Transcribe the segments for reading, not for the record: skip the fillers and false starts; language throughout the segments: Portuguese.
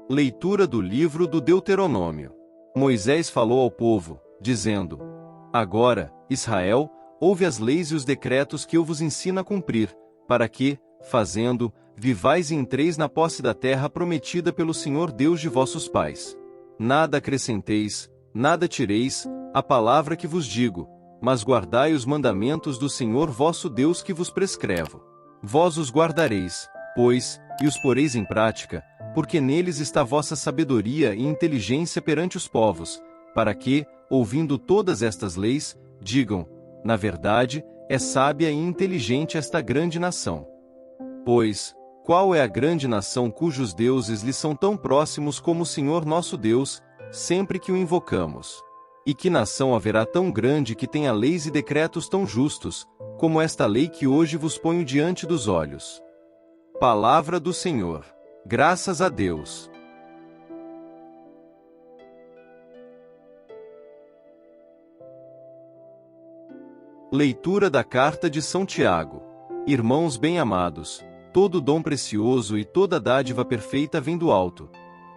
Leitura do livro do Deuteronômio. Moisés falou ao povo, dizendo: Agora, Israel, ouve as leis e os decretos que eu vos ensino a cumprir, para que, fazendo, vivais e entreis na posse da terra prometida pelo Senhor Deus de vossos pais. Nada acrescenteis, nada tireis, a palavra que vos digo, mas guardai os mandamentos do Senhor vosso Deus que vos prescrevo. Vós os guardareis, pois, e os poreis em prática, porque neles está vossa sabedoria e inteligência perante os povos, para que, ouvindo todas estas leis, digam: na verdade, é sábia e inteligente esta grande nação. Pois, qual é a grande nação cujos deuses lhe são tão próximos como o Senhor nosso Deus, sempre que o invocamos? E que nação haverá tão grande que tenha leis e decretos tão justos, como esta lei que hoje vos ponho diante dos olhos? Palavra do Senhor. Graças a Deus. Leitura da Carta de São Tiago. Irmãos bem-amados, todo dom precioso e toda dádiva perfeita vem do alto,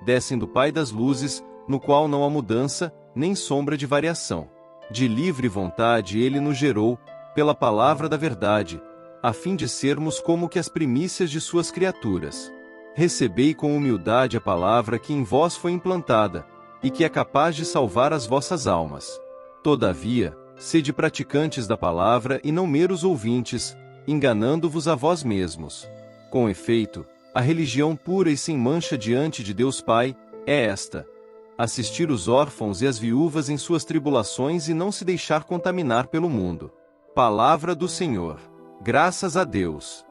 descem do Pai das luzes, no qual não há mudança, nem sombra de variação. De livre vontade ele nos gerou, pela palavra da verdade, a fim de sermos como que as primícias de suas criaturas. Recebei com humildade a palavra que em vós foi implantada, e que é capaz de salvar as vossas almas. Todavia, sede praticantes da palavra e não meros ouvintes, enganando-vos a vós mesmos. Com efeito, a religião pura e sem mancha diante de Deus Pai é esta: assistir os órfãos e as viúvas em suas tribulações e não se deixar contaminar pelo mundo. Palavra do Senhor. Graças a Deus.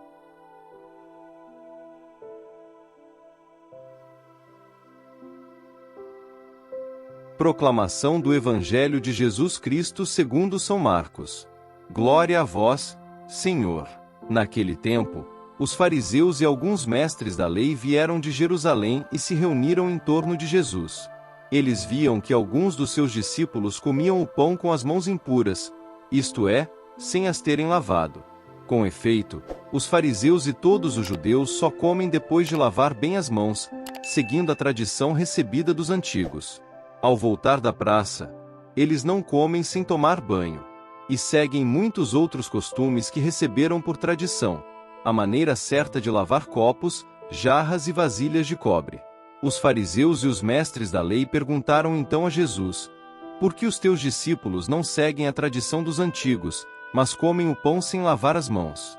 Proclamação do Evangelho de Jesus Cristo segundo São Marcos. Glória a vós, Senhor. Naquele tempo, os fariseus e alguns mestres da lei vieram de Jerusalém e se reuniram em torno de Jesus. Eles viam que alguns dos seus discípulos comiam o pão com as mãos impuras, isto é, sem as terem lavado. Com efeito, os fariseus e todos os judeus só comem depois de lavar bem as mãos, seguindo a tradição recebida dos antigos. Ao voltar da praça, eles não comem sem tomar banho, e seguem muitos outros costumes que receberam por tradição, a maneira certa de lavar copos, jarras e vasilhas de cobre. Os fariseus e os mestres da lei perguntaram então a Jesus: por que os teus discípulos não seguem a tradição dos antigos, mas comem o pão sem lavar as mãos?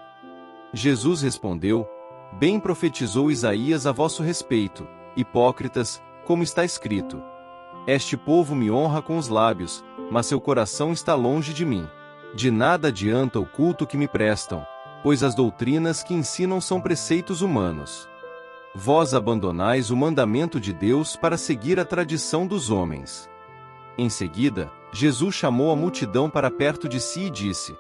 Jesus respondeu: bem profetizou Isaías a vosso respeito, hipócritas, como está escrito: este povo me honra com os lábios, mas seu coração está longe de mim. De nada adianta o culto que me prestam, pois as doutrinas que ensinam são preceitos humanos. Vós abandonais o mandamento de Deus para seguir a tradição dos homens. Em seguida, Jesus chamou a multidão para perto de si e disse: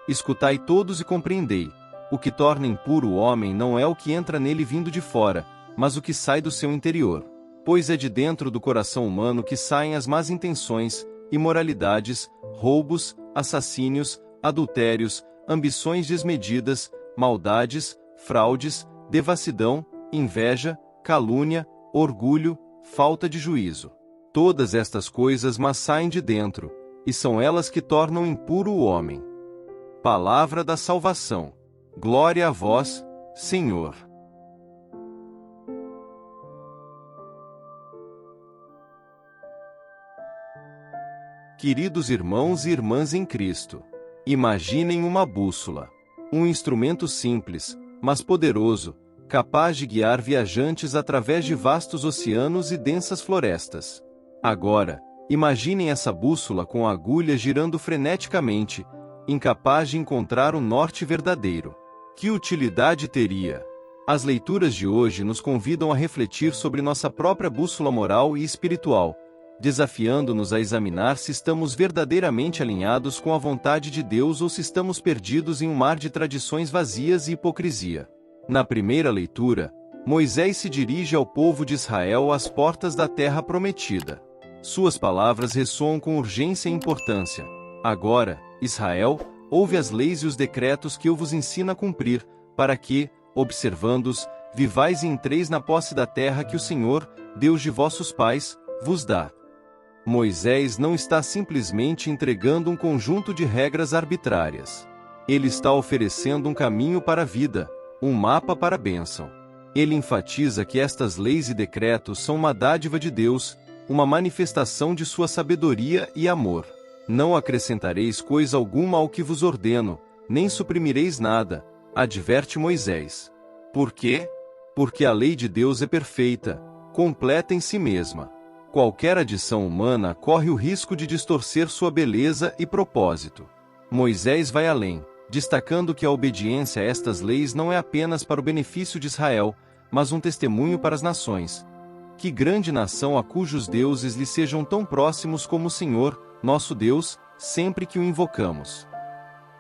escutai todos e compreendei. O que torna impuro o homem não é o que entra nele vindo de fora, mas o que sai do seu interior. Pois é de dentro do coração humano que saem as más intenções, imoralidades, roubos, assassínios, adultérios, ambições desmedidas, maldades, fraudes, devassidão, inveja, calúnia, orgulho, falta de juízo. Todas estas coisas mas saem de dentro, e são elas que tornam impuro o homem. Palavra da salvação. Glória a vós, Senhor. Queridos irmãos e irmãs em Cristo, imaginem uma bússola. Um instrumento simples, mas poderoso, capaz de guiar viajantes através de vastos oceanos e densas florestas. Agora, imaginem essa bússola com a agulha girando freneticamente, incapaz de encontrar o norte verdadeiro. Que utilidade teria? As leituras de hoje nos convidam a refletir sobre nossa própria bússola moral e espiritual, desafiando-nos a examinar se estamos verdadeiramente alinhados com a vontade de Deus ou se estamos perdidos em um mar de tradições vazias e hipocrisia. Na primeira leitura, Moisés se dirige ao povo de Israel às portas da terra prometida. Suas palavras ressoam com urgência e importância. Agora, Israel, ouve as leis e os decretos que eu vos ensino a cumprir, para que, observando-os, vivais e entreis na posse da terra que o Senhor, Deus de vossos pais, vos dá. Moisés não está simplesmente entregando um conjunto de regras arbitrárias. Ele está oferecendo um caminho para a vida, um mapa para a bênção. Ele enfatiza que estas leis e decretos são uma dádiva de Deus, uma manifestação de sua sabedoria e amor. Não acrescentareis coisa alguma ao que vos ordeno, nem suprimireis nada, adverte Moisés. Por quê? Porque a lei de Deus é perfeita, completa em si mesma. Qualquer adição humana corre o risco de distorcer sua beleza e propósito. Moisés vai além, destacando que a obediência a estas leis não é apenas para o benefício de Israel, mas um testemunho para as nações. Que grande nação a cujos deuses lhe sejam tão próximos como o Senhor, nosso Deus, sempre que o invocamos.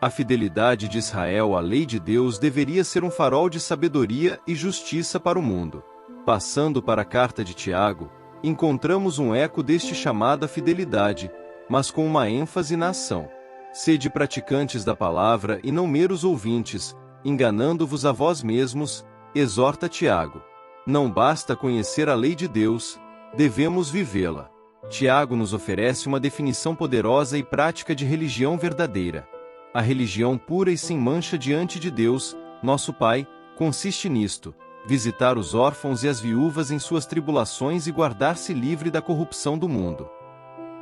A fidelidade de Israel à lei de Deus deveria ser um farol de sabedoria e justiça para o mundo. Passando para a carta de Tiago, encontramos um eco deste chamado à fidelidade, mas com uma ênfase na ação. Sede praticantes da palavra e não meros ouvintes, enganando-vos a vós mesmos, exorta Tiago. Não basta conhecer a lei de Deus, devemos vivê-la. Tiago nos oferece uma definição poderosa e prática de religião verdadeira. A religião pura e sem mancha diante de Deus, nosso Pai, consiste nisto: visitar os órfãos e as viúvas em suas tribulações e guardar-se livre da corrupção do mundo.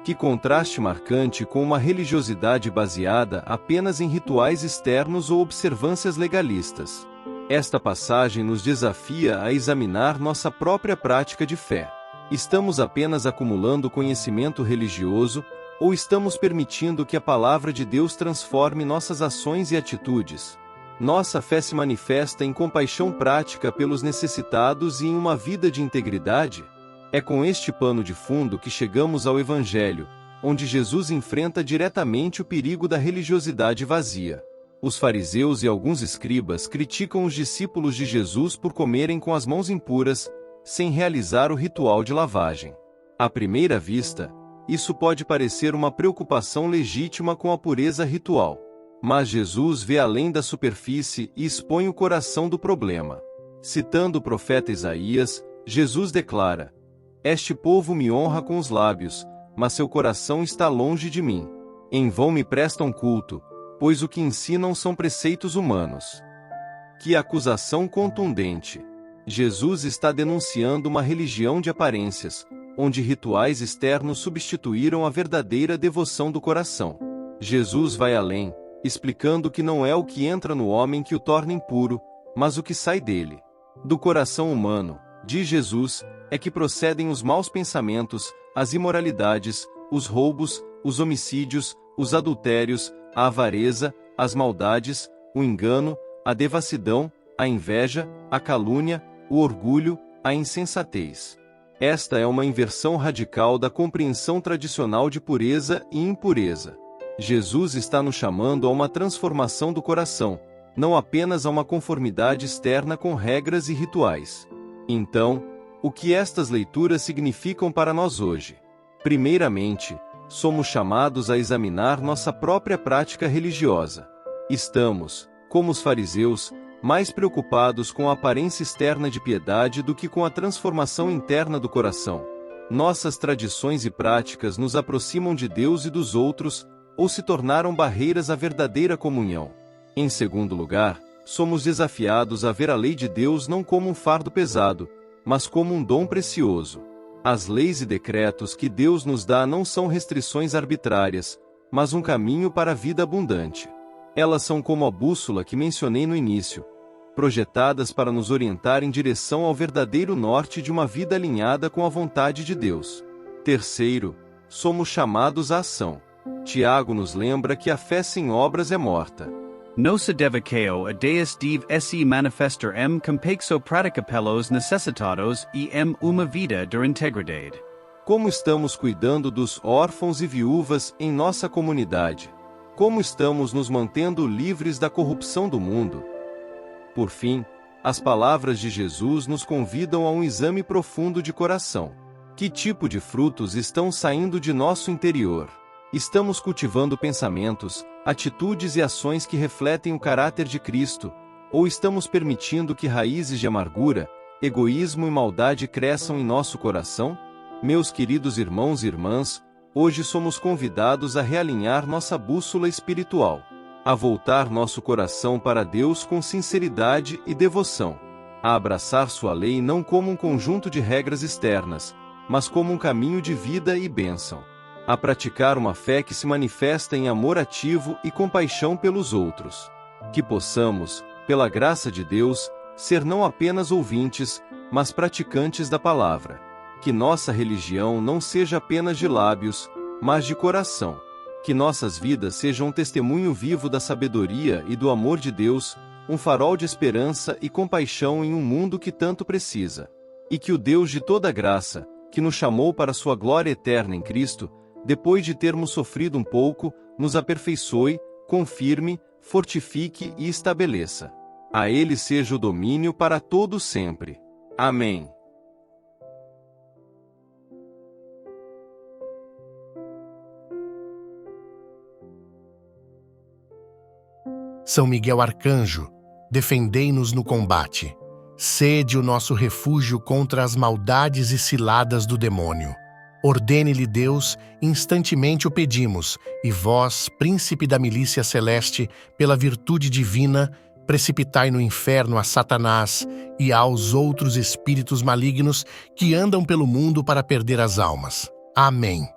Que contraste marcante com uma religiosidade baseada apenas em rituais externos ou observâncias legalistas. Esta passagem nos desafia a examinar nossa própria prática de fé. Estamos apenas acumulando conhecimento religioso, ou estamos permitindo que a palavra de Deus transforme nossas ações e atitudes? Nossa fé se manifesta em compaixão prática pelos necessitados e em uma vida de integridade? É com este pano de fundo que chegamos ao Evangelho, onde Jesus enfrenta diretamente o perigo da religiosidade vazia. Os fariseus e alguns escribas criticam os discípulos de Jesus por comerem com as mãos impuras, sem realizar o ritual de lavagem. À primeira vista, isso pode parecer uma preocupação legítima com a pureza ritual. Mas Jesus vê além da superfície e expõe o coração do problema. Citando o profeta Isaías, Jesus declara: Este povo me honra com os lábios, mas seu coração está longe de mim. Em vão me prestam culto, pois o que ensinam são preceitos humanos. Que acusação contundente! Jesus está denunciando uma religião de aparências, onde rituais externos substituíram a verdadeira devoção do coração. Jesus vai além, explicando que não é o que entra no homem que o torna impuro, mas o que sai dele. Do coração humano, diz Jesus, é que procedem os maus pensamentos, as imoralidades, os roubos, os homicídios, os adultérios, a avareza, as maldades, o engano, a devassidão, a inveja, a calúnia, o orgulho, a insensatez. Esta é uma inversão radical da compreensão tradicional de pureza e impureza. Jesus está nos chamando a uma transformação do coração, não apenas a uma conformidade externa com regras e rituais. Então, o que estas leituras significam para nós hoje? Primeiramente, somos chamados a examinar nossa própria prática religiosa. Estamos, como os fariseus, mais preocupados com a aparência externa de piedade do que com a transformação interna do coração. Nossas tradições e práticas nos aproximam de Deus e dos outros, ou se tornaram barreiras à verdadeira comunhão. Em segundo lugar, somos desafiados a ver a lei de Deus não como um fardo pesado, mas como um dom precioso. As leis e decretos que Deus nos dá não são restrições arbitrárias, mas um caminho para a vida abundante. Elas são como a bússola que mencionei no início, projetadas para nos orientar em direção ao verdadeiro norte de uma vida alinhada com a vontade de Deus. Terceiro, somos chamados à ação. Tiago nos lembra que a fé sem obras é morta. Nosa devakeo a deus div se manifester compexo praticapelos necessitados e uma vida de integridade. Como estamos cuidando dos órfãos e viúvas em nossa comunidade? Como estamos nos mantendo livres da corrupção do mundo? Por fim, as palavras de Jesus nos convidam a um exame profundo de coração. Que tipo de frutos estão saindo de nosso interior? Estamos cultivando pensamentos, atitudes e ações que refletem o caráter de Cristo, ou estamos permitindo que raízes de amargura, egoísmo e maldade cresçam em nosso coração? Meus queridos irmãos e irmãs, hoje somos convidados a realinhar nossa bússola espiritual, a voltar nosso coração para Deus com sinceridade e devoção, a abraçar sua lei não como um conjunto de regras externas, mas como um caminho de vida e bênção, a praticar uma fé que se manifesta em amor ativo e compaixão pelos outros. Que possamos, pela graça de Deus, ser não apenas ouvintes, mas praticantes da palavra. Que nossa religião não seja apenas de lábios, mas de coração. Que nossas vidas sejam um testemunho vivo da sabedoria e do amor de Deus, um farol de esperança e compaixão em um mundo que tanto precisa. E que o Deus de toda graça, que nos chamou para sua glória eterna em Cristo, depois de termos sofrido um pouco, nos aperfeiçoe, confirme, fortifique e estabeleça. A Ele seja o domínio para todo sempre. Amém. São Miguel Arcanjo, defendei-nos no combate. Sede o nosso refúgio contra as maldades e ciladas do demônio. Ordene-lhe Deus, instantemente o pedimos, e vós, príncipe da milícia celeste, pela virtude divina, precipitai no inferno a Satanás e aos outros espíritos malignos que andam pelo mundo para perder as almas. Amém.